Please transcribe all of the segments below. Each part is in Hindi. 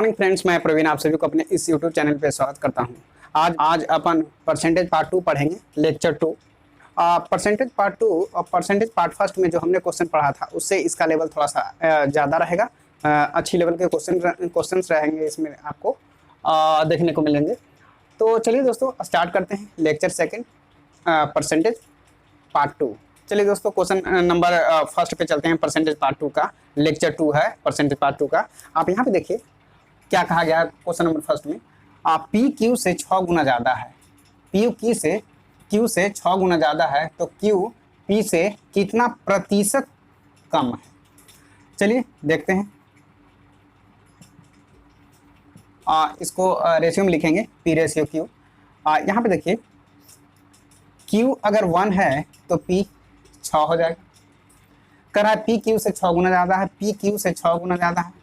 मॉर्निंग फ्रेंड्स, मैं प्रवीण आप सभी को अपने इस यूट्यूब चैनल पे स्वागत करता हूं। आज अपन परसेंटेज पार्ट 2 पढ़ेंगे, लेक्चर 2। परसेंटेज पार्ट 2 और परसेंटेज पार्ट फर्स्ट में जो हमने क्वेश्चन पढ़ा था उससे इसका लेवल थोड़ा सा ज़्यादा रहेगा। अच्छी लेवल के क्वेश्चंस रहेंगे इसमें आपको देखने को मिलेंगे। तो चलिए दोस्तों स्टार्ट करते हैं लेक्चर सेकेंड परसेंटेज पार्ट 2। चलिए दोस्तों क्वेश्चन नंबर फर्स्ट पे चलते हैं। परसेंटेज पार्ट 2 का लेक्चर 2 है परसेंटेज पार्ट 2 का। आप यहाँ पे देखिए क्या कहा गया है क्वेश्चन नंबर फर्स्ट में। पी क्यू से 6 गुना ज़्यादा है। पी क्यू से 6 गुना ज़्यादा है तो क्यू पी से कितना प्रतिशत कम है। चलिए देखते हैं। इसको रेशियो में लिखेंगे, पी रेशियो क्यू। यहाँ पे देखिए क्यू अगर 1 है तो पी 6 हो जाएगा। कर रहा है पी क्यू से 6 गुना ज़्यादा है, पी क्यू से 6 गुना ज़्यादा है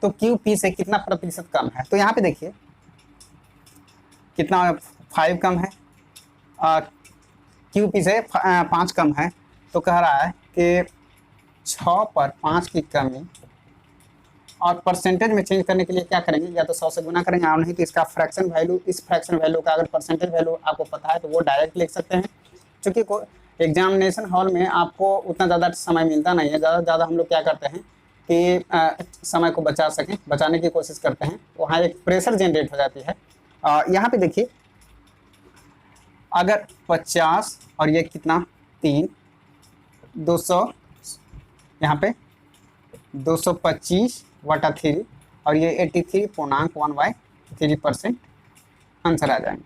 तो क्यू पी से कितना प्रतिशत कम है। तो यहाँ पे देखिए कितना 5 कम है, क्यू पी से 5 कम है। तो कह रहा है कि 6 पर 5 की कमी। और परसेंटेज में चेंज करने के लिए क्या करेंगे, या तो 100 से गुना करेंगे और नहीं तो इसका फ्रैक्शन वैल्यू, इस फ्रैक्शन वैल्यू का अगर परसेंटेज वैल्यू आपको पता है तो वो डायरेक्ट लिख सकते हैं। क्योंकि एग्जामिनेशन हॉल में आपको उतना ज़्यादा समय मिलता नहीं है। ज़्यादा से ज़्यादा हम लोग क्या करते हैं कि समय को बचा सकें, बचाने की कोशिश करते हैं। वहाँ एक प्रेशर जनरेट हो जाती है। यहाँ पे देखिए अगर 50 और ये कितना 3, 200, यहाँ पे 225/3 और ये 83.1/3% आंसर आ जाएंगे।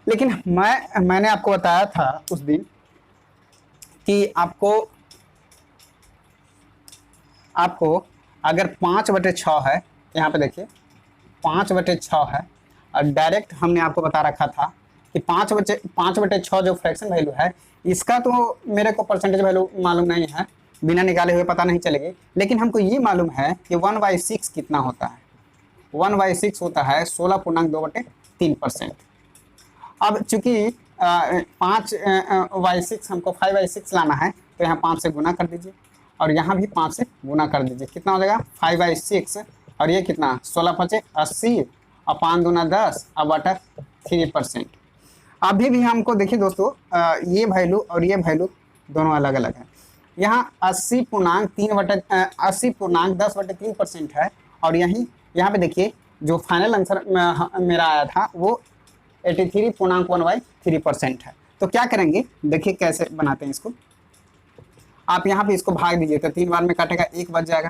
लेकिन मैंने आपको बताया था उस दिन कि आपको अगर 5/6 है, यहाँ पे देखिए 5/6 है और डायरेक्ट हमने आपको बता रखा था कि 5/6 जो फ्रैक्शन वैल्यू है इसका तो मेरे को परसेंटेज वैल्यू मालूम नहीं है, बिना निकाले हुए पता नहीं चलेगी। लेकिन हमको ये मालूम है कि 1/6 कितना होता है। 1/6 होता है 16.2/3%। अब चूंकि 5/6 हमको 5/6 लाना है तो यहाँ 5 से गुना कर दीजिए और यहाँ भी 5 से गुना कर दीजिए। कितना हो जाएगा 5/6 और ये कितना 16×5 80 और 5 दूना 10 और बटा 3%। अभी भी हमको देखिए दोस्तों ये वैल्यू और ये वैल्यू दोनों अलग अलग है। यहाँ 80.10/3% है और यहाँ पे देखिए जो फाइनल आंसर मेरा आया था वो 83.1/3% है। तो क्या करेंगे देखिए कैसे बनाते हैं इसको। आप यहाँ पे इसको भाग दीजिए तो 3 बार में काटेगा 1 बच जाएगा।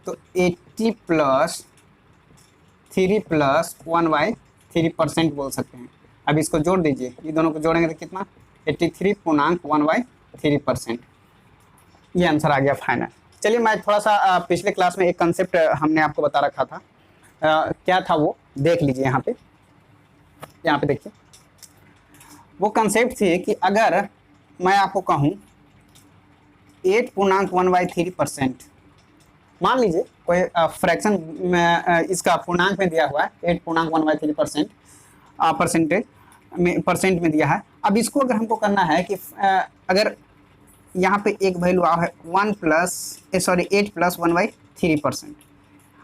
तो 80 + 3 + 1/3% बोल सकते हैं। अब इसको जोड़ दीजिए, ये दोनों को जोड़ेंगे तो कितना 83.1/3%। ये आंसर आ गया फाइनल। चलिए मैं थोड़ा सा पिछले क्लास में एक कंसेप्ट हमने आपको बता रखा था, क्या था वो देख लीजिए। यहाँ पे देखिए वो कंसेप्ट थी कि अगर मैं आपको कहूँ 8.1/3%, मान लीजिए कोई फ्रैक्शन में इसका पूर्णांक में दिया हुआ है 8.1/3% परसेंट में दिया है। अब इसको अगर हमको करना है कि अगर यहाँ पे एक वैल्यू है 8 + 1/3%।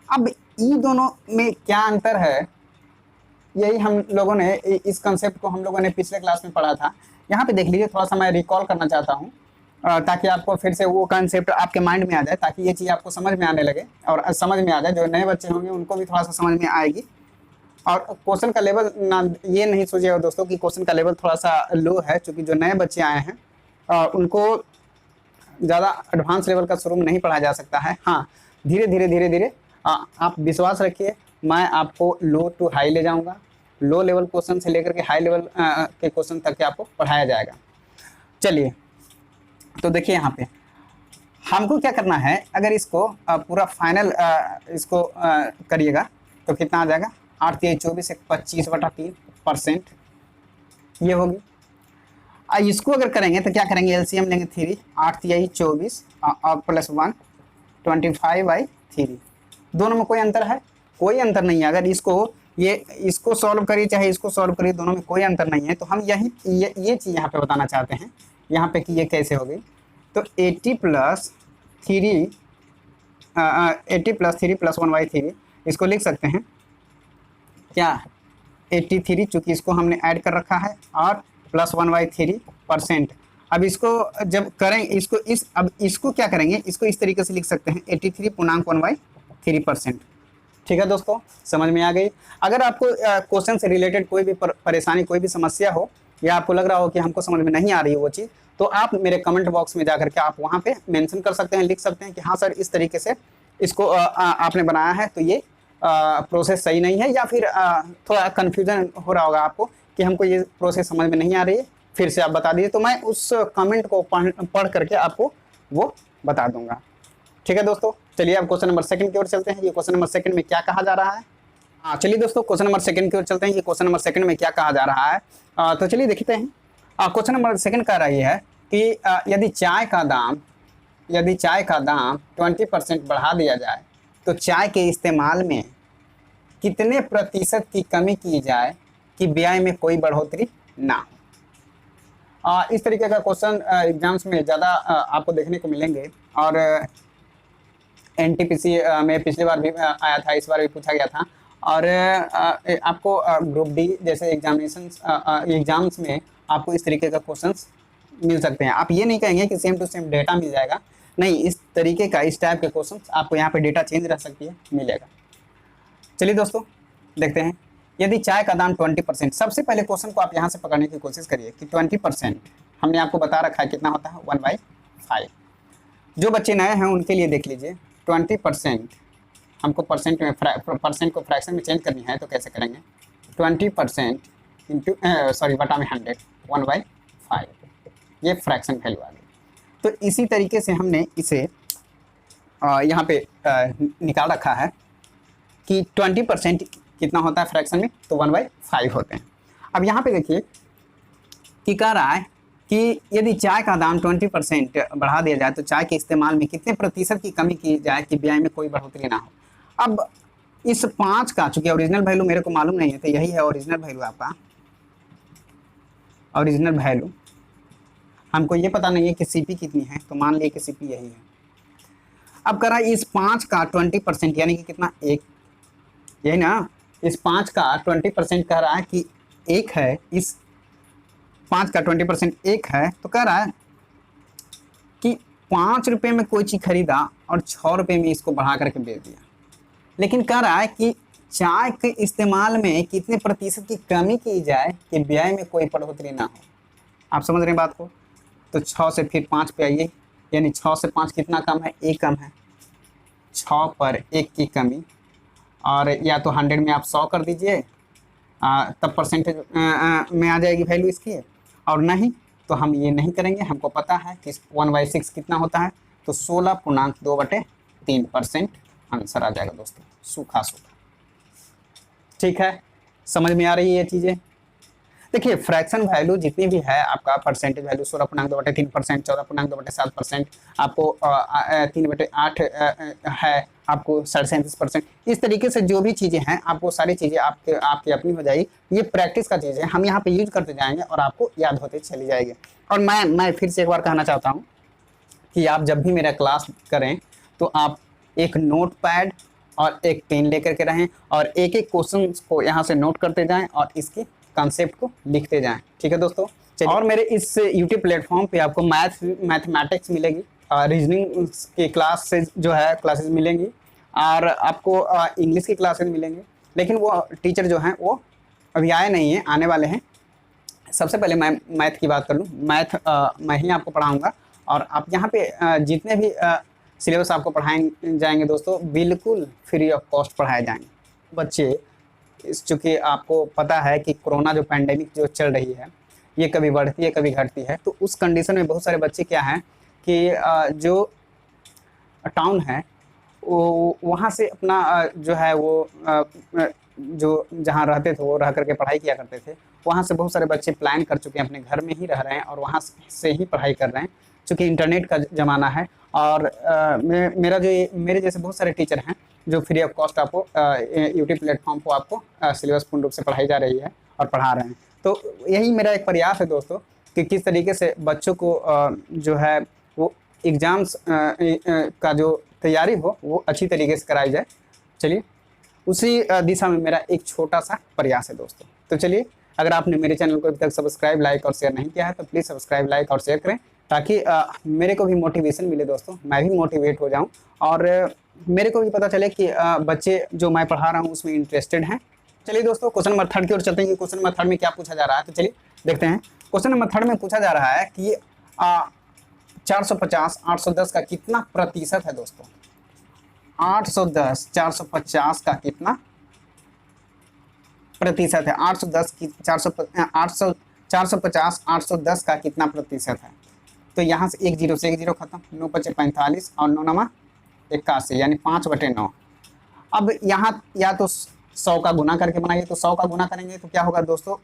अब ये दोनों में क्या अंतर है, यही हम लोगों ने इस कंसेप्ट को हम लोगों ने पिछले क्लास में पढ़ा था। यहाँ पे देख लीजिए, थोड़ा सा मैं रिकॉल करना चाहता हूँ ताकि आपको फिर से वो कंसेप्ट आपके माइंड में आ जाए, ताकि ये चीज़ आपको समझ में आने लगे और समझ में आ जाए। जो नए बच्चे होंगे उनको भी थोड़ा सा समझ में आएगी। और क्वेश्चन का लेवल ना ये नहीं सोचिएगा दोस्तों कि क्वेश्चन का लेवल थोड़ा सा लो है, क्योंकि जो नए बच्चे आए हैं उनको ज़्यादा एडवांस लेवल का शुरू में नहीं पढ़ाया जा सकता है। हाँ, धीरे धीरे आप विश्वास रखिए, मैं आपको लो टू हाई ले जाऊंगा। लो लेवल क्वेश्चन से लेकर के हाई लेवल के क्वेश्चन तक के आपको पढ़ाया जाएगा। चलिए तो देखिए यहाँ पे हमको क्या करना है, अगर इसको पूरा फाइनल इसको करिएगा तो कितना आ जाएगा 8 × 24 25/3% ये होगी। इसको अगर करेंगे तो क्या करेंगे, एलसीएम लेंगे 3, 8 × 24 और +1 25/3। दोनों में कोई अंतर है? कोई अंतर नहीं है। अगर इसको सॉल्व करिए चाहे इसको सॉल्व करिए, दोनों में कोई अंतर नहीं है। तो हम ये चीज़ यहाँ पे बताना चाहते हैं यहाँ पे कि ये कैसे हो गई। तो 80 + 3 80 + 3 + 1/3 इसको लिख सकते हैं क्या 83, चूँकि इसको हमने ऐड कर रखा है, और प्लस 1/3%। अब इसको जब करें इसको अब इसको क्या करेंगे, इसको इस तरीके से लिख सकते हैं 83 पूर्णांक 1/3%। ठीक है दोस्तों, समझ में आ गई। अगर आपको क्वेश्चन से रिलेटेड कोई भी परेशानी, कोई भी समस्या हो, या आपको लग रहा हो कि हमको समझ में नहीं आ रही है वो चीज़, तो आप मेरे कमेंट बॉक्स में जाकर के आप वहाँ पे मेंशन कर सकते हैं, लिख सकते हैं कि हाँ सर इस तरीके से इसको आपने बनाया है, तो ये प्रोसेस सही नहीं है, या फिर थोड़ा कन्फ्यूजन हो रहा होगा आपको कि हमको ये प्रोसेस समझ में नहीं आ रही है, फिर से आप बता दीजिए, तो मैं उस कमेंट को पढ़ करके आपको वो बता दूंगा। ठीक है दोस्तों, चलिए अब क्वेश्चन नंबर 2 की ओर चलते हैं। ये क्वेश्चन नंबर 2 में क्या कहा जा रहा है? हाँ चलिए दोस्तों, क्वेश्चन नंबर 2 की ओर चलते हैं। ये क्वेश्चन नंबर 2 में क्या कहा जा रहा है, तो चलिए देखते हैं। क्वेश्चन नंबर 2 कह रही है कि यदि चाय का दाम 20% बढ़ा दिया जाए तो चाय के इस्तेमाल में कितने प्रतिशत की कमी की जाए कि व्यय में कोई बढ़ोतरी ना हो। इस तरीके का क्वेश्चन एग्जाम्स में ज़्यादा आपको देखने को मिलेंगे, और एनटीपीसी में पिछली बार भी आया था, इस बार भी पूछा गया था, और आपको ग्रुप डी जैसे एग्जाम्स में आपको इस तरीके का क्वेश्चंस मिल सकते हैं। आप ये नहीं कहेंगे कि सेम टू सेम डेटा मिल जाएगा, नहीं, इस तरीके का, इस टाइप के क्वेश्चंस आपको यहाँ पे डेटा चेंज रह सकती है, मिलेगा। चलिए दोस्तों देखते हैं। यदि चाय का दाम 20%, सबसे पहले क्वेश्चन को आप यहाँ से पकड़ने की कोशिश करिए कि 20% हमने आपको बता रखा है कितना होता है, 1/5। जो बच्चे नए हैं उनके लिए देख लीजिए, 20% हमको परसेंट में परसेंट को फ्रैक्शन में चेंज करनी है, तो कैसे करेंगे, 20% इंटू बटा में 100, 1/5, ये फ्रैक्शन वैल्यू आ गई। तो इसी तरीके से हमने इसे यहाँ पे निकाल रखा है कि 20% कितना होता है फ्रैक्शन में, तो 1/5 होते हैं। अब यहाँ पे देखिए कि कह रहा है कि यदि चाय का दाम 20% बढ़ा दिया जाए तो चाय के इस्तेमाल में कितने प्रतिशत की कमी की जाए कि व्यय में कोई बढ़ोतरी ना हो। अब इस 5 का, चूंकि ओरिजिनल वैल्यू मेरे को मालूम नहीं है, तो यही है ओरिजिनल वैल्यू आपका, ओरिजिनल वैल्यू। हमको ये पता नहीं है कि सीपी कितनी है, तो मान लिया कि सीपी यही है। अब कह रहा है इस 5 का 20%, यानी कि कितना, 1, यही ना, इस 5 का 20% कह रहा है कि 1 है, इस 5 का 20% 1 है, तो कह रहा है कि 5 रुपये में कोई चीज़ खरीदा और 6 रुपये में इसको बढ़ा करके बेच दिया, लेकिन कह रहा है कि चाय के इस्तेमाल में कितने प्रतिशत की कमी की जाए कि व्यय में कोई बढ़ोतरी ना हो। आप समझ रहे हैं बात को? तो 6 से फिर 5 पे आइए, यानी 6 से 5 कितना कम है, 1 कम है, 6 पर 1 की कमी, और या तो 100 में आप 100 कर दीजिए, तब परसेंटेज में आ जाएगी वैल्यू इसकी, और नहीं तो हम ये नहीं करेंगे। हमको पता है कि 1/6 कितना होता है, तो 16.2/3% आंसर आ जाएगा दोस्तों, सूखा सूखा। ठीक है, समझ में आ रही है ये चीज़ें? देखिए फ्रैक्शन वैल्यू जितनी भी है, आपका परसेंटेज वैल्यू 16.2/3%, 14.2/7%, आपको 3/8 है, आपको 37%, इस तरीके से जो भी चीज़ें हैं, आपको सारी चीज़ें आपकी अपनी हो जाएगी। ये प्रैक्टिस का चीज़ है, हम यहाँ पे यूज करते जाएंगे और आपको याद होते चली जाएगी। और मैं फिर से एक बार कहना चाहता हूँ कि आप जब भी मेरा क्लास करें तो आप एक नोट पैड और एक पेन लेकर के रहें, और एक एक क्वेश्चन को यहाँ से नोट करते जाएँ और इसके कॉन्सेप्ट को लिखते जाएं। ठीक है दोस्तों, और मेरे इस यूट्यूब प्लेटफॉर्म पे आपको मैथमेटिक्स मिलेगी, रीजनिंग की क्लासेज जो है क्लासेस मिलेंगी, और आपको इंग्लिश की क्लासेज मिलेंगी, लेकिन वो टीचर जो हैं वो अभी आए नहीं हैं, आने वाले हैं। सबसे पहले मैं मैथ की बात कर लूँ, मैथ मैं ही आपको पढ़ाऊँगा, और आप यहाँ पे जितने भी सिलेबस आपको पढ़ाए जाएंगे दोस्तों, बिल्कुल फ्री ऑफ कॉस्ट पढ़ाए जाएंगे। बच्चे चूँकि आपको पता है कि कोरोना जो पैंडेमिक जो चल रही है, ये कभी बढ़ती है कभी घटती है, तो उस कंडीशन में बहुत सारे बच्चे क्या हैं कि जो टाउन है वो वहाँ से अपना जो है वो जो जहाँ रहते थे वो रह करके पढ़ाई किया करते थे, वहाँ से बहुत सारे बच्चे प्लान कर चुके हैं, अपने घर में ही रह रहे हैं और वहाँ से ही पढ़ाई कर रहे हैं, चूँकि इंटरनेट का ज़माना है। और मेरे जैसे बहुत सारे टीचर हैं जो फ्री ऑफ कॉस्ट आपको यूट्यूब प्लेटफॉर्म पर आपको सिलेबस पूर्ण रूप से पढ़ाई जा रही है और पढ़ा रहे हैं। तो यही मेरा एक प्रयास है दोस्तों कि किस तरीके से बच्चों को जो है वो एग्ज़ाम्स का जो तैयारी हो वो अच्छी तरीके से कराई जाए। चलिए उसी दिशा में मेरा एक छोटा सा प्रयास है दोस्तों। तो चलिए, अगर आपने मेरे चैनल को अभी तक सब्सक्राइब, लाइक और शेयर नहीं किया है तो प्लीज़ सब्सक्राइब, लाइक और शेयर करें, ताकि मेरे को भी मोटिवेशन मिले दोस्तों, मैं भी मोटिवेट हो जाऊं और मेरे को भी पता चले कि बच्चे जो मैं पढ़ा रहा हूं उसमें इंटरेस्टेड हैं। चलिए दोस्तों, क्वेश्चन नंबर 3 की ओर चलते हैं कि क्वेश्चन नंबर 3 में क्या पूछा जा रहा है। तो चलिए देखते हैं। क्वेश्चन नंबर 3 में पूछा जा रहा है कि 450 810 का कितना प्रतिशत है दोस्तों। 810 450 का कितना प्रतिशत है। 810 की 450 810 का कितना प्रतिशत है। तो यहाँ से एक जीरो खत्म, 9 × 5 = 45 और 9 × 9 = 81, यानी 5/9। अब यहाँ या तो 100 का गुना करके बनाइए, तो 100 का गुना करेंगे तो क्या होगा दोस्तों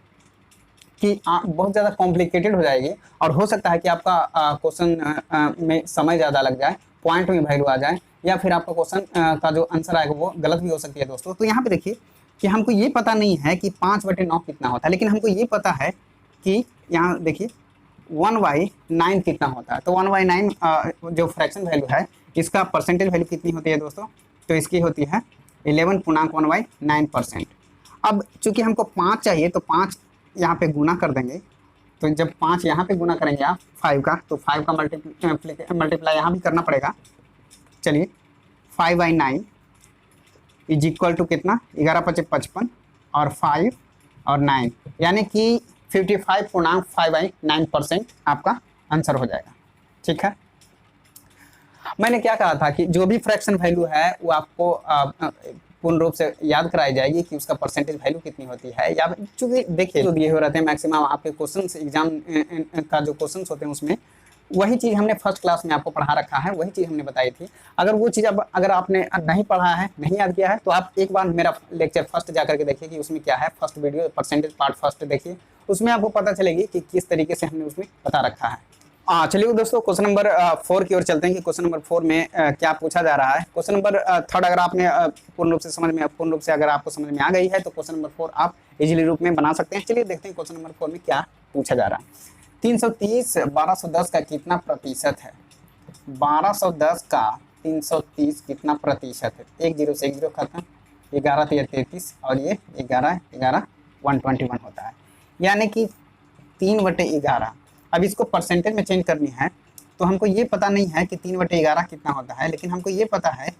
कि बहुत ज़्यादा कॉम्प्लिकेटेड हो जाएगी और हो सकता है कि आपका क्वेश्चन में समय ज़्यादा लग जाए, पॉइंट में वैल्यू आ जाए, या फिर आपका क्वेश्चन का जो आंसर आएगा वो गलत भी हो सकती है दोस्तों। तो यहाँ पे देखिए कि हमको ये पता नहीं है कि 5/9 कितना होता है, लेकिन हमको ये पता है कि यहाँ देखिए 1/9 कितना होता है। तो 1/9 जो फ्रैक्शन वैल्यू है इसका परसेंटेज वैल्यू कितनी होती है दोस्तों। तो इसकी होती है 11.1/9%। अब चूंकि हमको 5 चाहिए तो 5 यहाँ पे गुना कर देंगे। तो जब 5 यहाँ पे गुना करेंगे आप 5 का, तो 5 का मल्टीप्लाई यहाँ भी करना पड़ेगा। चलिए 5/9 = कितना, 11 × 5 = 55 और 5 और 9, यानी कि 55.59% आपका आंसर हो जाएगा। ठीक है, मैंने क्या कहा था कि जो भी फ्रैक्शन वैल्यू है वो आपको पूर्ण रूप से याद कराई जाएगी कि उसका परसेंटेज वैल्यू कितनी होती है। या चूंकि देखिए जो दिए हुए रहते हैं मैक्सिमम आपके क्वेश्चंस एग्जाम का जो क्वेश्चंस होते हैं उसमें वही चीज़ हमने फर्स्ट क्लास में आपको पढ़ा रखा है, वही चीज़ हमने बताई थी। अगर वो चीज़ अगर आपने नहीं पढ़ा है, नहीं याद किया है, तो आप एक बार मेरा लेक्चर फर्स्ट जा करके देखिए कि उसमें क्या है। First video percentage part first देखिए, उसमें आपको पता चलेगी कि किस तरीके से हमने उसमें बता रखा है। चलिए दोस्तों, क्वेश्चन नंबर 4 की ओर चलते हैं कि क्वेश्चन नंबर 4 में क्या पूछा जा रहा है। क्वेश्चन नंबर 3 अगर आपने पूर्ण रूप से अगर आपको समझ में आ गई है तो क्वेश्चन नंबर 4 आप इजीली रूप में बना सकते हैं। चलिए देखते हैं क्वेश्चन नंबर 4 में क्या पूछा जा रहा है। 330 1210 का कितना प्रतिशत है। 1210 का 330 कितना प्रतिशत है। 1 0 से 1 0 खत्म, 11 × 3 = 33 और ये 11 11 121 होता है, यानी कि 3/11। अब इसको परसेंटेज में चेंज करनी है तो हमको ये पता नहीं है कि 3/11 कितना होता है, लेकिन हमको ये पता है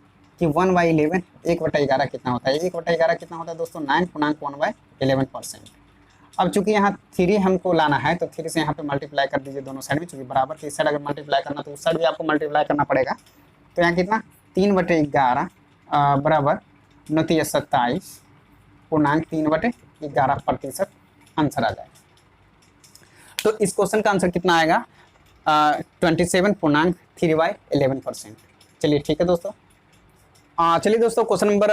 कि 1/11 1/11 कितना होता है। 1/11 कितना होता है दोस्तों, 9.1/11%। अब चूंकि यहाँ 3 हमको लाना है तो 3 से यहाँ पे मल्टीप्लाई कर दीजिए दोनों साइड में, चूंकि बराबर की इस साइड अगर मल्टीप्लाई करना तो उस साइड भी आपको मल्टीप्लाई करना पड़ेगा। तो यहाँ कितना 3/11 बराबर 29.3/11% आंसर आ जाएगा। तो इस क्वेश्चन का आंसर कितना आएगा 27.3/11%। चलिए ठीक है दोस्तों। चलिए दोस्तों, क्वेश्चन नंबर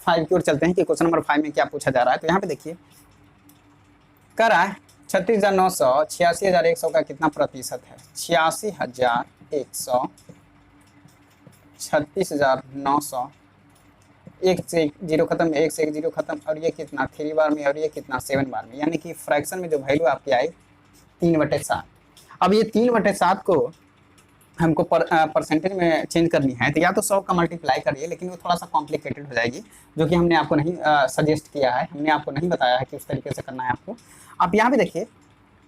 5 की ओर चलते हैं कि क्वेश्चन नंबर 5 में क्या पूछा जा रहा है। तो यहाँ पे देखिए कह रहा है 36,900 86,100 का कितना प्रतिशत है। 86,100 36,900, 1 से 1 0 खत्म, 1 से 1 0 खत्म, और ये कितना 3 बार में और ये कितना 7 बार में, यानी कि फ्रैक्शन में जो वैल्यू आपकी आई 3/7। अब ये 3/7 को हमको परसेंटेज में चेंज करनी है तो या तो 100 का मल्टीप्लाई करिए, लेकिन वो थोड़ा सा कॉम्प्लिकेटेड हो जाएगी, जो कि हमने आपको नहीं सजेस्ट किया है, हमने आपको नहीं बताया है कि उस तरीके से करना है आपको। आप यहाँ पे देखिए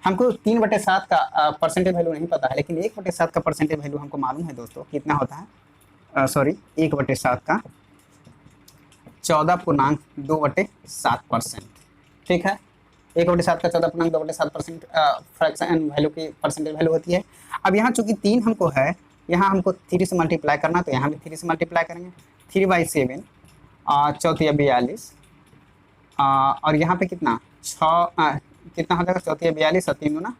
हमको 3/7 का परसेंटेज वैल्यू नहीं पता है, लेकिन 1/7 का परसेंटेज वैल्यू हमको मालूम है दोस्तों कितना होता है। 1/7 का 14.2/7%। ठीक है, 1/7 का 14.2/7% फ्रैक्शन वैल्यू की परसेंटेज वैल्यू होती है। अब यहाँ चूंकि 3 हमको है, यहाँ हमको 3 से मल्टीप्लाई करना, तो यहाँ भी 3 से मल्टीप्लाई करेंगे। 3/7 चौथी 42 और यहाँ पे कितना 6 कितना हो जाएगा, चौथी 42 और 3 गुना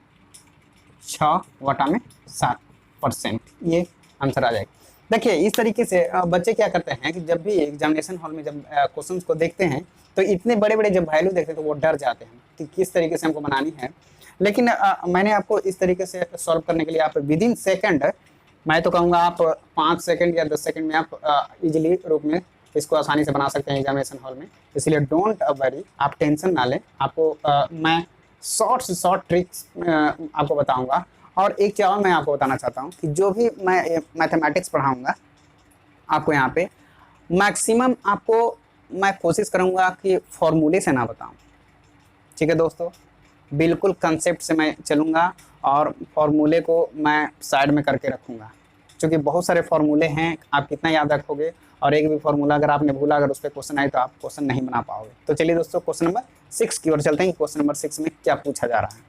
6/7%, ये आंसर आ जाएगा। देखिए इस तरीके से बच्चे क्या करते हैं कि जब भी एग्जामिनेशन हॉल में जब क्वेश्चंस को देखते हैं तो इतने बड़े बड़े जब वैल्यू देखते हैं तो वो डर जाते हैं कि किस तरीके से हमको बनानी है। लेकिन मैंने आपको इस तरीके से सॉल्व करने के लिए आप विद इन सेकेंड, मैं तो कहूँगा आप 5 सेकंड या 10 सेकंड में आप इजीली रूप में इसको आसानी से बना सकते हैं एग्जामिनेशन हॉल में। इसलिए डोंट वरी, आप टेंशन ना लें। आपको मैं शॉर्ट से शॉर्ट ट्रिक्स आपको बताऊँगा और एक चीज़ और मैं आपको बताना चाहता हूँ कि जो भी मैं मैथमेटिक्स पढ़ाऊँगा आपको यहाँ पे, मैक्सिमम आपको मैं कोशिश करूँगा कि फॉर्मूले से ना बताऊँ। ठीक है दोस्तों, बिल्कुल कंसेप्ट से मैं चलूँगा और फॉर्मूले को मैं साइड में करके रखूँगा, क्योंकि बहुत सारे फॉर्मूले हैं, आप कितना याद रखोगे, और एक भी फॉर्मूला अगर आपने भूला, अगर उस पर क्वेश्चन आए तो आप क्वेश्चन नहीं बना पाओगे। तो चलिए दोस्तों क्वेश्चन नंबर 6 की ओर चलते हैं कि क्वेश्चन नंबर 6 में क्या पूछा जा रहा है।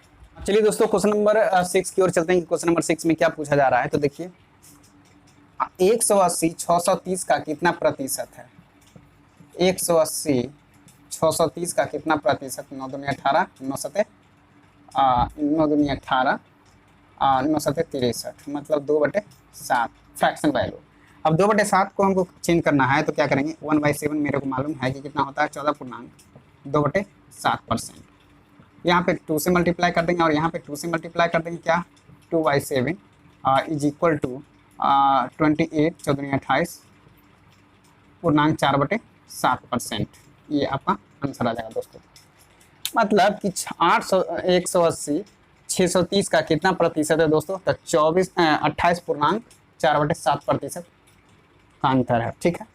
चलिए दोस्तों क्वेश्चन नंबर 6 की ओर चलते हैं कि क्वेश्चन नंबर 6 में क्या पूछा जा रहा है। तो देखिए 180 630 का कितना प्रतिशत है। 180 630 का कितना प्रतिशत, 9 दूनी 18, 9 सते 18, 9 सते 63, मतलब 2/7 फ्रैक्शन वैल्यू। अब 2/7 को हमको चेंज करना है तो क्या करेंगे, 1/7 मेरे को मालूम है कि कितना होता है, 14.2/7%। यहाँ पे 2 से मल्टीप्लाई कर देंगे और यहाँ पे 2 से मल्टीप्लाई कर देंगे, क्या 2/7 इज इक्वल टू 28, 14×28 पूर्णांक 4/7%। ये आपका आंसर आ जाएगा दोस्तों। मतलब कि 180 630 का कितना प्रतिशत है दोस्तों, तो 28.4% का अंतर है। ठीक है,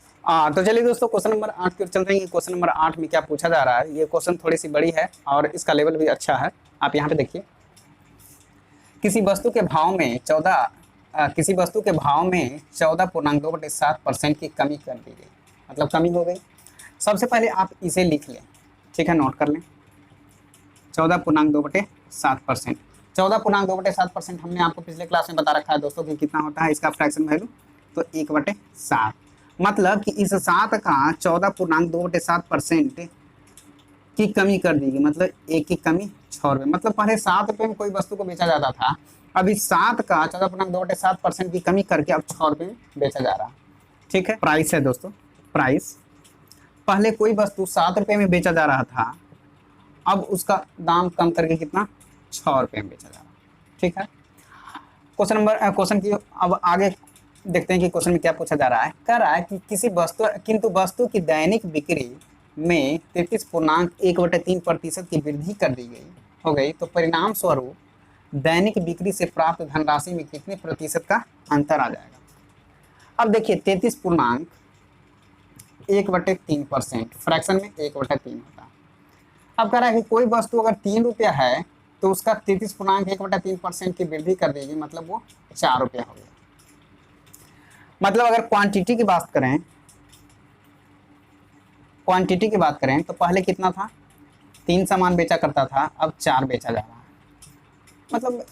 तो चलिए दोस्तों क्वेश्चन नंबर 8 की ओर चलते हैं। क्वेश्चन नंबर 8 में क्या पूछा जा रहा है। ये क्वेश्चन थोड़ी सी बड़ी है और इसका लेवल भी अच्छा है। आप यहाँ पे देखिए, किसी वस्तु के भाव में 14.2/7% की कमी कर दी गई, मतलब कमी हो गई। सबसे पहले आप इसे लिख लें, ठीक है, नोट कर लें। 14.2/7%, 14.2/7% हमने आपको पिछले क्लास में बता रखा है दोस्तों कि कितना होता है इसका फ्रैक्शन वैल्यू, तो 1/7। मतलब कि इस 7 का 14.2/7% की कमी कर दी गई, मतलब 1 की कमी 6 रुपये। मतलब पहले 7 रुपये में कोई वस्तु को बेचा जाता था, अब इस 7 का 14.2/7% की कमी करके अब 6 रुपये में बेचा जा रहा। ठीक है, प्राइस है दोस्तों, प्राइस। पहले कोई वस्तु 7 रुपये में बेचा जा रहा था, अब उसका दाम कम करके कितना, 6 रुपये में बेचा जा रहा। ठीक है, क्वेश्चन की अब आगे देखते हैं कि क्वेश्चन में क्या पूछा जा रहा है। कह रहा है कि किंतु वस्तु की दैनिक बिक्री में 33.1/3% की वृद्धि कर दी गई हो गई, तो परिणाम स्वरूप दैनिक बिक्री से प्राप्त धनराशि में कितने प्रतिशत का अंतर आ जाएगा। अब देखिए 33.1/3%, फ्रैक्शन में 1/3 होता है। अब कह रहा है कि कोई वस्तु अगर 3 रुपया है तो उसका 33.1/3% की वृद्धि कर देगी, मतलब वो 4 रुपया हो गया। मतलब अगर क्वांटिटी की बात करें तो पहले कितना था, 3 सामान बेचा करता था, अब 4 बेचा जा रहा है। मतलब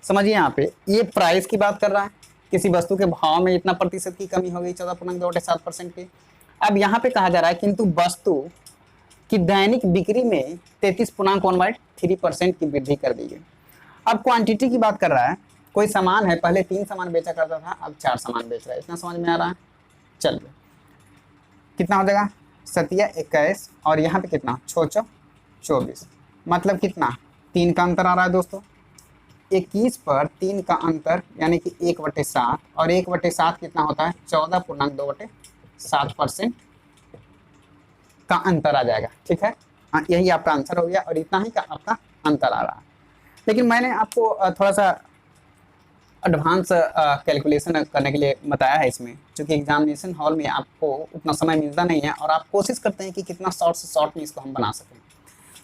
समझिए यहाँ पे ये प्राइस की बात कर रहा है, किसी वस्तु के भाव में इतना प्रतिशत की कमी हो गई, 14.2/7% की। अब यहाँ पे कहा जा रहा है किंतु वस्तु कि दैनिक बिक्री में 33.1/3% की वृद्धि कर दी गई। अब क्वांटिटी की बात कर रहा है, कोई सामान है, पहले 3 सामान बेचा करता था, अब 4 सामान बेच रहा है। इतना समझ में आ रहा है। चलिए कितना हो जाएगा, 7×21 और यहाँ पे कितना, 6×24, मतलब कितना, 3 का अंतर आ रहा है दोस्तों। 21 पर 3 का अंतर यानी कि 1/7, और 1/7 कितना होता है, 14.2/7% का अंतर आ जाएगा। ठीक है, यही आपका आंसर हो गया और इतना ही का आपका अंतर आ रहा है। लेकिन मैंने आपको थोड़ा सा एडवांस कैलकुलेशन करने के लिए बताया है इसमें, क्योंकि एग्जामिनेशन हॉल में आपको उतना समय मिलता नहीं है और आप कोशिश करते हैं कि कितना शॉर्ट से शॉर्ट में इसको हम बना सकें।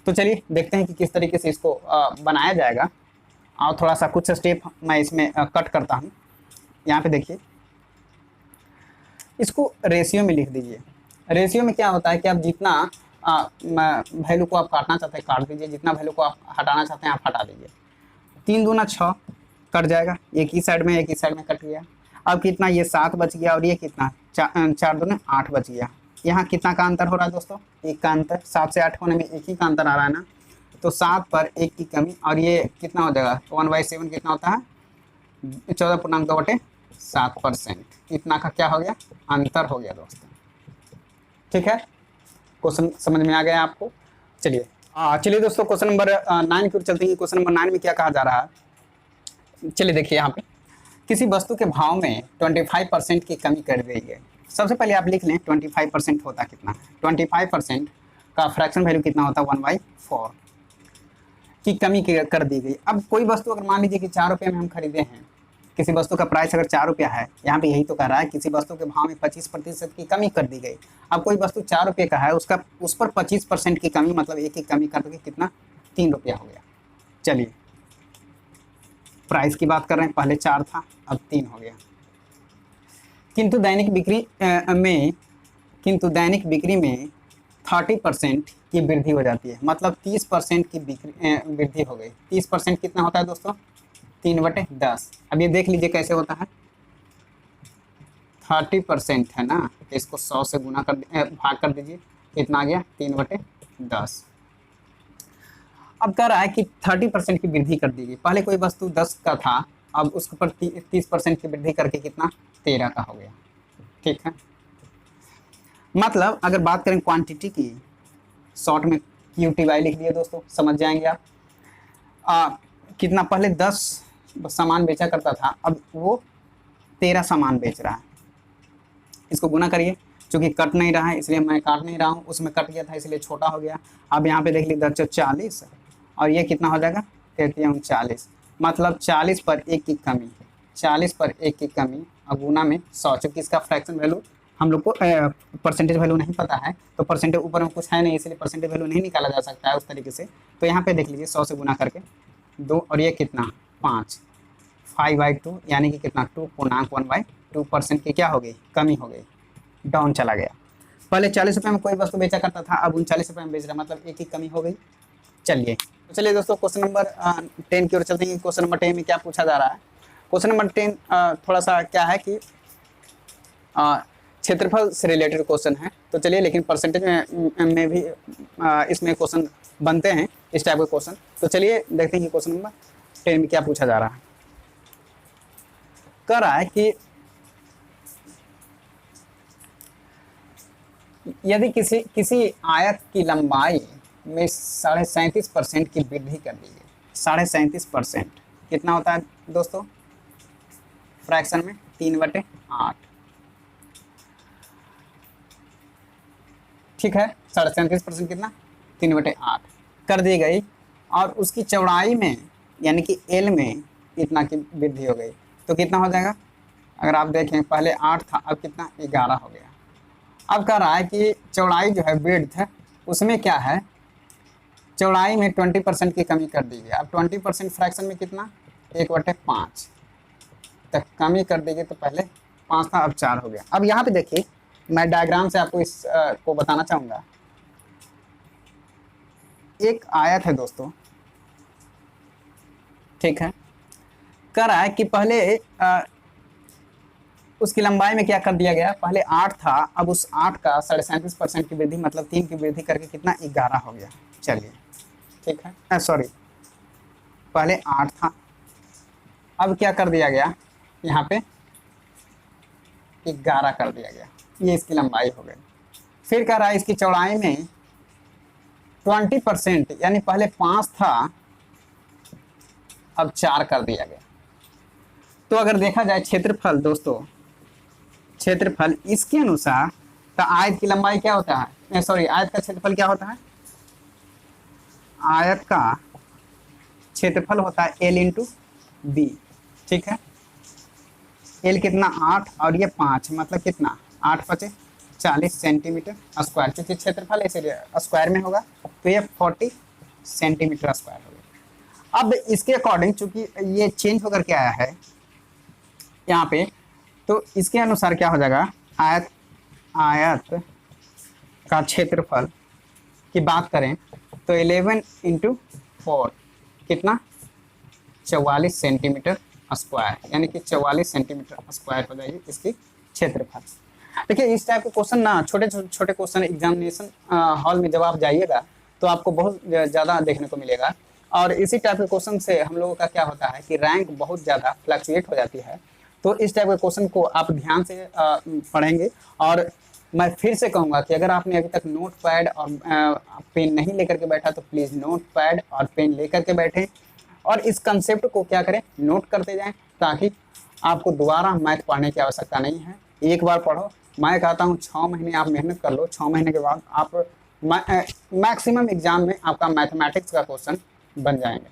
तो चलिए देखते हैं कि किस तरीके से इसको बनाया जाएगा, और थोड़ा सा कुछ स्टेप मैं इसमें कट करता हूँ। यहाँ पे देखिए, इसको रेशियो में लिख दीजिए। रेशियो में क्या होता है कि आप जितना वैल्यू को आप काटना चाहते हैं काट दीजिए, जितना वैल्यू को आप हटाना चाहते हैं आप हटा दीजिए। 3 दूना 6 कट जाएगा, एक ही साइड में कट गया। अब कितना, ये 7 बच गया और ये कितना, 4 दूना 8 बच गया। यहाँ कितना का अंतर हो रहा है दोस्तों, 1 का अंतर। 7 से 8 होने में 1 ही का अंतर आ रहा है ना, तो 7 पर 1 की कमी, और ये कितना हो जाएगा, 1/7 कितना होता है, 14.2/7%। इतना का क्या हो गया, अंतर हो गया दोस्तों। ठीक है, क्वेश्चन समझ में आ गया आपको। चलिए दोस्तों क्वेश्चन नंबर 9 की ओर चलते हैं। क्वेश्चन नंबर 9 में क्या कहा जा रहा है, चलिए देखिए यहाँ पे, किसी वस्तु के भाव में 25% की कमी कर दी गई। सबसे पहले आप लिख लें 25% होता कितना है। 25% का फ्रैक्शन वैल्यू कितना होता है, 1/4। की कमी कर दी गई। अब कोई वस्तु अगर मान लीजिए कि 4 रुपये में हम खरीदे हैं, किसी वस्तु का प्राइस अगर 4 रुपया है, यहाँ पे यही तो कह रहा है किसी वस्तु के भाव में 25% की कमी कर दी गई। अब कोई वस्तु 4 रुपये का है, उसका उस पर 25% की कमी, मतलब एक की कमी कर दोगे कितना, 3 रुपया हो गया। चलिए प्राइस की बात कर रहे हैं, पहले 4 था अब 3 हो गया। किंतु दैनिक बिक्री में 30% की वृद्धि हो जाती है, मतलब 30% की वृद्धि हो गई। 30% कितना होता है दोस्तों, 3/10। अब ये देख लीजिए कैसे होता है, 30% है ना, तो इसको 100 से गुना कर भाग कर दीजिए, कितना आ गया, 3/10। अब कह रहा है कि 30% की वृद्धि कर दी गई। पहले कोई वस्तु 10 का था, अब उसके ऊपर 30% की वृद्धि करके कितना, 13 का हो गया। ठीक है, मतलब अगर बात करें क्वांटिटी की, शॉर्ट में QTY लिख दिए दोस्तों, समझ जाएंगे आप। कितना, पहले 10 सामान बेचा करता था, अब वो 13 सामान बेच रहा है। इसको गुना करिए, क्योंकि कट नहीं रहा है इसलिए मैं काट नहीं रहा हूँ, उसमें कट गया था इसलिए छोटा हो गया। अब यहाँ पे देख लीजिए 10 40 और ये कितना हो जाएगा, 33 मतलब 40 पर 1 की कमी, 40 पर 1 की कमी और गुना में 100। चूँकि इसका फ्रैक्शन वैल्यू हम लोग को परसेंटेज वैल्यू नहीं पता है, तो परसेंटेज ऊपर में कुछ है नहीं, इसलिए परसेंटेज वैल्यू नहीं निकाला जा सकता है उस तरीके से। तो यहाँ पे देख लीजिए 100 से गुना करके 2 और ये कितना 5, 5/2 यानी कि कितना 2.1/2% की क्या हो गई, कमी हो गई, डाउन चला गया। पहले 40 रुपये में कोई वस्तु बेचा करता था, अब 39 रुपये में बेच रहा, मतलब 1 की कमी हो गई। चलिए तो चलिए दोस्तों क्वेश्चन नंबर 10 की ओर चलते हैं। क्वेश्चन नंबर 10 में क्या पूछा जा रहा है। क्वेश्चन नंबर 10 थोड़ा सा क्या है कि क्षेत्रफल से रिलेटेड क्वेश्चन है, तो चलिए, लेकिन परसेंटेज में भी इसमें क्वेश्चन बनते हैं इस टाइप के क्वेश्चन। तो चलिए देखते हैं कि क्वेश्चन नंबर 10 में क्या पूछा जा रहा है। कह रहा है कि यदि किसी आयत की लंबाई में 37.5% की वृद्धि कर दी गई, 37.5% कितना होता है दोस्तों, फ्रैक्शन में 3/8। ठीक है, 37.5% कितना, 3/8 कर दी गई, और उसकी चौड़ाई में यानी कि L में इतना की वृद्धि हो गई, तो कितना हो जाएगा। अगर आप देखें पहले 8 था, अब कितना 11 हो गया। अब कह रहा है कि चौड़ाई जो है विड्थ है, उसमें क्या है, चौड़ाई में 20% की कमी कर दी गई। अब 20% फ्रैक्शन में कितना, 1/5 तक कमी कर दी गई, तो पहले 5 था अब 4 हो गया। अब यहाँ पे देखिए, मैं डायग्राम से आपको इस को बताना चाहूँगा। एक आयत है दोस्तों, ठीक है, कह रहा है कि पहले उसकी लंबाई में क्या कर दिया गया, पहले 8 था, अब उस 8 का 37.5% की वृद्धि, मतलब 3 की वृद्धि करके कितना 11 हो गया। चलिए ठीक है, सॉरी, पहले 8 था, अब क्या कर दिया गया, यहाँ पे 11 कर दिया गया, ये इसकी लंबाई हो गई। फिर कह रहा है इसकी चौड़ाई में 20%, यानी पहले 5 था, अब 4 कर दिया गया। तो अगर देखा जाए क्षेत्रफल दोस्तों, क्षेत्रफल इसके अनुसार, तो आयत की लंबाई क्या होता है, सॉरी, आयत का क्षेत्रफल क्या होता है, आयत का क्षेत्रफल होता है L × B। ठीक है, L कितना 8 और ये 5, मतलब कितना 8 × 5 40 सेंटीमीटर स्क्वायर, क्योंकि क्षेत्रफल ऐसे स्क्वायर में होगा, तो ये 40 सेंटीमीटर स्क्वायर होगा। अब इसके अकॉर्डिंग, चूंकि ये चेंज होकर के आया है यहाँ पे, तो इसके अनुसार क्या हो जाएगा, आयत का क्षेत्रफल की बात करें तो 11 × 4 कितना 44 सेंटीमीटर स्क्वायर, यानी कि 44 सेंटीमीटर स्क्वायर हो जाएगी इसकी क्षेत्रफल। देखिए इस टाइप के क्वेश्चन ना, छोटे छोटे क्वेश्चन एग्जामिनेशन हॉल में जब आप जाइएगा तो आपको बहुत ज़्यादा देखने को मिलेगा, और इसी टाइप के क्वेश्चन से हम लोगों का क्या होता है कि रैंक बहुत ज़्यादा फ्लक्चुएट हो जाती है। तो इस टाइप के क्वेश्चन को आप ध्यान से पढ़ेंगे। और मैं फिर से कहूँगा कि अगर आपने अभी तक नोट पैड और पेन नहीं लेकर के बैठा, तो प्लीज़ नोट पैड और पेन लेकर के बैठें और इस कंसेप्ट को क्या करें, नोट करते जाएं, ताकि आपको दोबारा मैथ पढ़ने की आवश्यकता नहीं है। एक बार पढ़ो, मैं कहता हूँ 6 महीने आप मेहनत कर लो, 6 महीने के बाद आप मैक्सिमम एग्जाम में आपका मैथमेटिक्स का क्वेश्चन बन जाएंगे,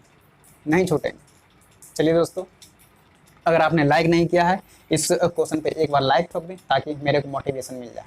नहीं छूटेंगे। चलिए दोस्तों, अगर आपने लाइक नहीं किया है इस क्वेश्चन पे एक बार लाइक ठोक दें ताकि मेरे को मोटिवेशन मिल जाए।